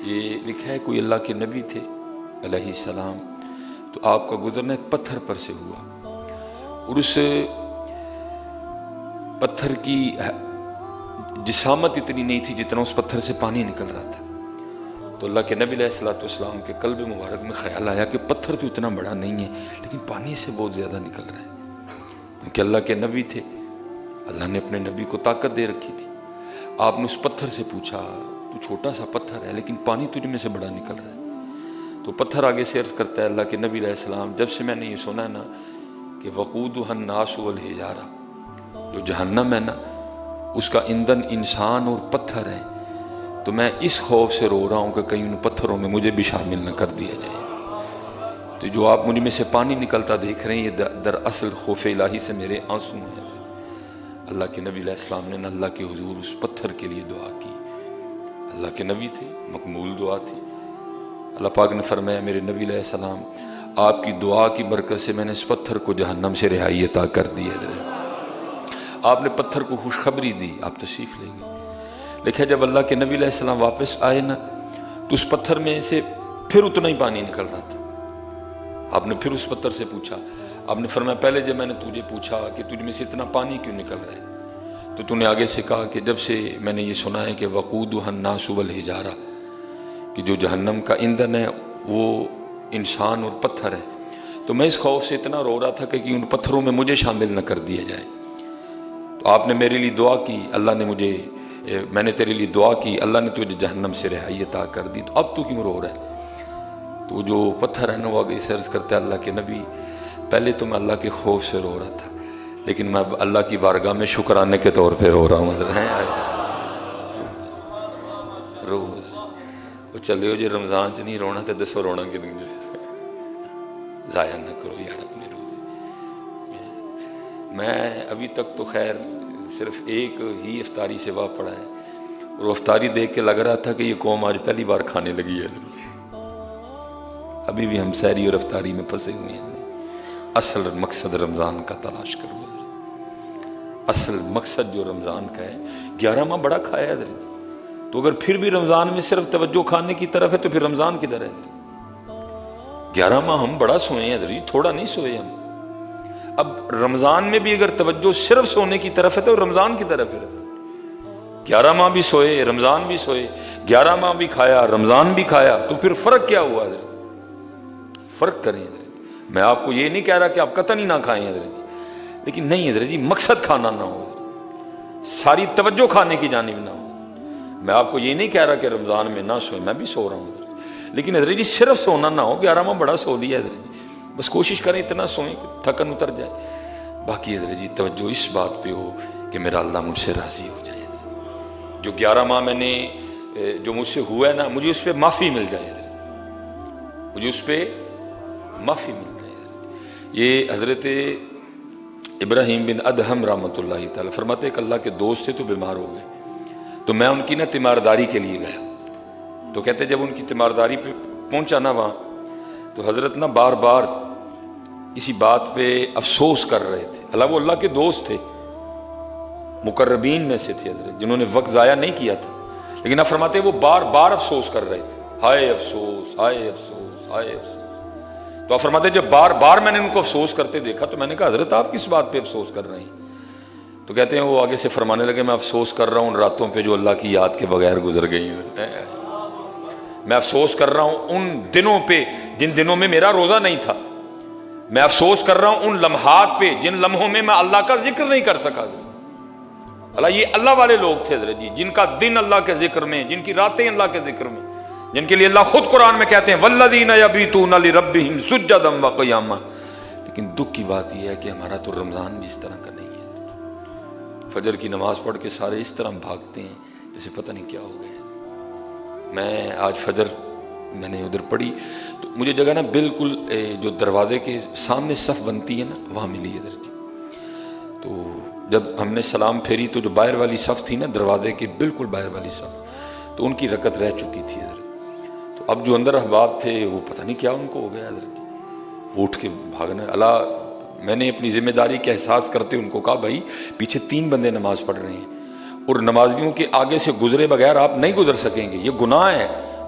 یہ لکھا ہے کوئی اللہ کے نبی تھے علیہ السلام، تو آپ کا گزرنا ایک پتھر پر سے ہوا، اور اس پتھر کی جسامت اتنی نہیں تھی جتنا اس پتھر سے پانی نکل رہا تھا۔ تو اللہ کے نبی علیہ السلام کے قلب مبارک میں خیال آیا کہ پتھر تو اتنا بڑا نہیں ہے لیکن پانی سے بہت زیادہ نکل رہا ہے، کیونکہ اللہ کے نبی تھے، اللہ نے اپنے نبی کو طاقت دے رکھی تھی۔ آپ نے اس پتھر سے پوچھا تو چھوٹا سا پتھر ہے لیکن پانی تجھ میں سے بڑا نکل رہا ہے۔ تو پتھر آگے سے عرض کرتا ہے اللہ کے نبی علیہ السلام، جب سے میں نے یہ سنا ہے نا کہ وقودھا الناس والحجارہ، جو جہنم ہے نا اس کا ایندھن انسان اور پتھر ہے، تو میں اس خوف سے رو رہا ہوں کہ کہیں ان پتھروں میں مجھے بھی شامل نہ کر دیا جائے۔ تو جو آپ مجھ میں سے پانی نکلتا دیکھ رہے ہیں یہ دراصل خوف الہی سے میرے آنسو ہیں۔ اللہ کے نبی علیہ السلام نے اللہ کے حضور اس پتھر کے لیے دعا کی، اللہ کے نبی تھے، مقبول دعا تھی۔ اللہ پاک نے فرمایا میرے نبی علیہ السلام آپ کی دعا کی برکت سے میں نے اس پتھر کو جہنم سے رہائی عطا کر دی ہے۔ آپ نے پتھر کو خوشخبری دی، آپ تشریف لیں گے۔ لیکن جب اللہ کے نبی علیہ السلام واپس آئے نا تو اس پتھر میں سے پھر اتنا ہی پانی نکل رہا تھا۔ آپ نے پھر اس پتھر سے پوچھا، آپ نے فرمایا پہلے جب میں نے تجھے پوچھا کہ تجھ میں سے اتنا پانی کیوں نکل رہا ہے تو تو نے آگے سے کہا کہ جب سے میں نے یہ سنا ہے کہ وقودھا الناس والحجارہ، کہ جو جہنم کا ایندھن ہے وہ انسان اور پتھر ہے، تو میں اس خوف سے اتنا رو رہا تھا کہ ان پتھروں میں مجھے شامل نہ کر دیا جائے۔ تو آپ نے میرے لیے دعا کی، میں نے تیرے لیے دعا کی، اللہ نے تجھے جہنم سے رہائی عطا کر دی، تو اب تو کیوں رو رہا ہے؟ تو جو پتھر ہے نا وہ آگے سے عرض کرتا ہے اللہ کے نبی پہلے تو میں اللہ کے خوف سے رو رہا تھا لیکن میں اب اللہ کی بارگاہ میں شکرانے کے طور پہ رو رہا ہوں۔ رو وہ چلے ہو جی رمضان چ نہیں رونا تو دسو رونا کدوں جو ضائع نہ کرو یار اپنے روزے۔ میں ابھی تک تو خیر صرف ایک ہی افطاری سوا پڑھا ہے اور افطاری دیکھ کے لگ رہا تھا کہ یہ قوم آج پہلی بار کھانے لگی ہے۔ ابھی بھی ہم سحری اور افطاری میں پھنسے ہوئے ہیں۔ اصل مقصد رمضان کا تلاش کرو، اصل مقصد جو رمضان کا ہے۔ 11 ماہ بڑا کھایا ہے، تو اگر پھر بھی رمضان میں صرف توجہ کھانے کی طرف ہے تو پھر رمضان کدھر ہے؟ 11 ماہ ہم بڑا سوئے ہیں، تھوڑا نہیں سوئے ہم۔ اب رمضان میں بھی اگر توجہ صرف سونے کی طرف ہے تو رمضان کی طرف ہے۔ 11 ماہ بھی سوئے، رمضان بھی سوئے، 11 ماہ بھی کھایا، رمضان بھی کھایا، تو پھر فرق کیا ہوا؟ فرق کریں۔ میں آپ کو یہ نہیں کہہ رہا کہ آپ قطعی نہ کھائیں حضرت، لیکن نہیں حضرت جی مقصد کھانا نہ ہو، ساری توجہ کھانے کی جانب نہ ہو۔ میں آپ کو یہ نہیں کہہ رہا کہ رمضان میں نہ سوئیں، میں بھی سو رہا ہوں حضرت، لیکن حضرت جی صرف سونا نہ ہو۔ 11 ماہ بڑا سو لیا حضرت جی، بس کوشش کریں اتنا سوئیں کہ تھکن اتر جائے، باقی حضرت جی توجہ اس بات پہ ہو کہ میرا اللہ مجھ سے راضی ہو جائے۔ جو 11 ماہ میں نے جو مجھ سے ہوا ہے نا مجھے اس پہ معافی مل جائے حضرت، مجھے اس پہ معافی مل جائے۔ یہ حضرت ابراہیم بن ادہم رحمۃ اللہ تعالیٰ فرماتے کہ اللہ کے دوست تھے تو بیمار ہو گئے، تو میں ان کی نا تیمارداری کے لیے گیا، تو کہتے جب ان کی تیمارداری پہ پہنچا نا وہاں تو حضرت نا بار بار اسی بات پہ افسوس کر رہے تھے۔ وہ اللہ کے دوست تھے، مقربین میں سے تھے حضرت، جنہوں نے وقت ضائع نہیں کیا تھا، لیکن آپ فرماتے وہ بار بار افسوس کر رہے تھے، ہائے افسوس ہائے افسوس ہائے افسوس۔ تو آپ فرماتے جب بار بار میں نے ان کو افسوس کرتے دیکھا تو میں نے کہا حضرت آپ کس بات پہ افسوس کر رہے ہیں؟ تو کہتے ہیں وہ آگے سے فرمانے لگے میں افسوس کر رہا ہوں ان راتوں پہ جو اللہ کی یاد کے بغیر گزر گئی ہیں، میں افسوس کر رہا ہوں ان دنوں پہ جن دنوں میں میرا روزہ نہیں تھا، میں افسوس کر رہا ہوں ان لمحات پہ جن لمحوں میں میں اللہ کا ذکر نہیں کر سکا۔ یہ اللہ والے لوگ تھے حضرت جی، جن کا دن اللہ کے ذکر میں، جن کی راتیں اللہ کے ذکر میں، جن کے لیے اللہ خود قرآن میں کہتے ہیں والذین یبیتون لربہم سجدا وقیاما۔ لیکن دکھ کی بات یہ ہے کہ ہمارا تو رمضان بھی اس طرح کا نہیں ہے۔ فجر کی نماز پڑھ کے سارے اس طرح بھاگتے ہیں جیسے پتہ نہیں کیا ہو گیا۔ میں آج فجر میں نے ادھر پڑھی تو مجھے جگہ نا بالکل جو دروازے کے سامنے صف بنتی ہے نا وہاں ملی ادھر تھی، تو جب ہم نے سلام پھیری تو جو باہر والی صف تھی نا دروازے کے بالکل باہر والی صف، تو ان کی رکعت رہ چکی تھی ادھر۔ تو اب جو اندر احباب تھے وہ پتہ نہیں کیا ان کو ہو گیا حضرت، اٹھ کے بھاگنے۔ میں نے اپنی ذمہ داری کا احساس کرتے ان کو کہا بھائی پیچھے 3 بندے نماز پڑھ رہے ہیں اور نمازیوں کے آگے سے گزرے بغیر آپ نہیں گزر سکیں گے، یہ گناہ ہے،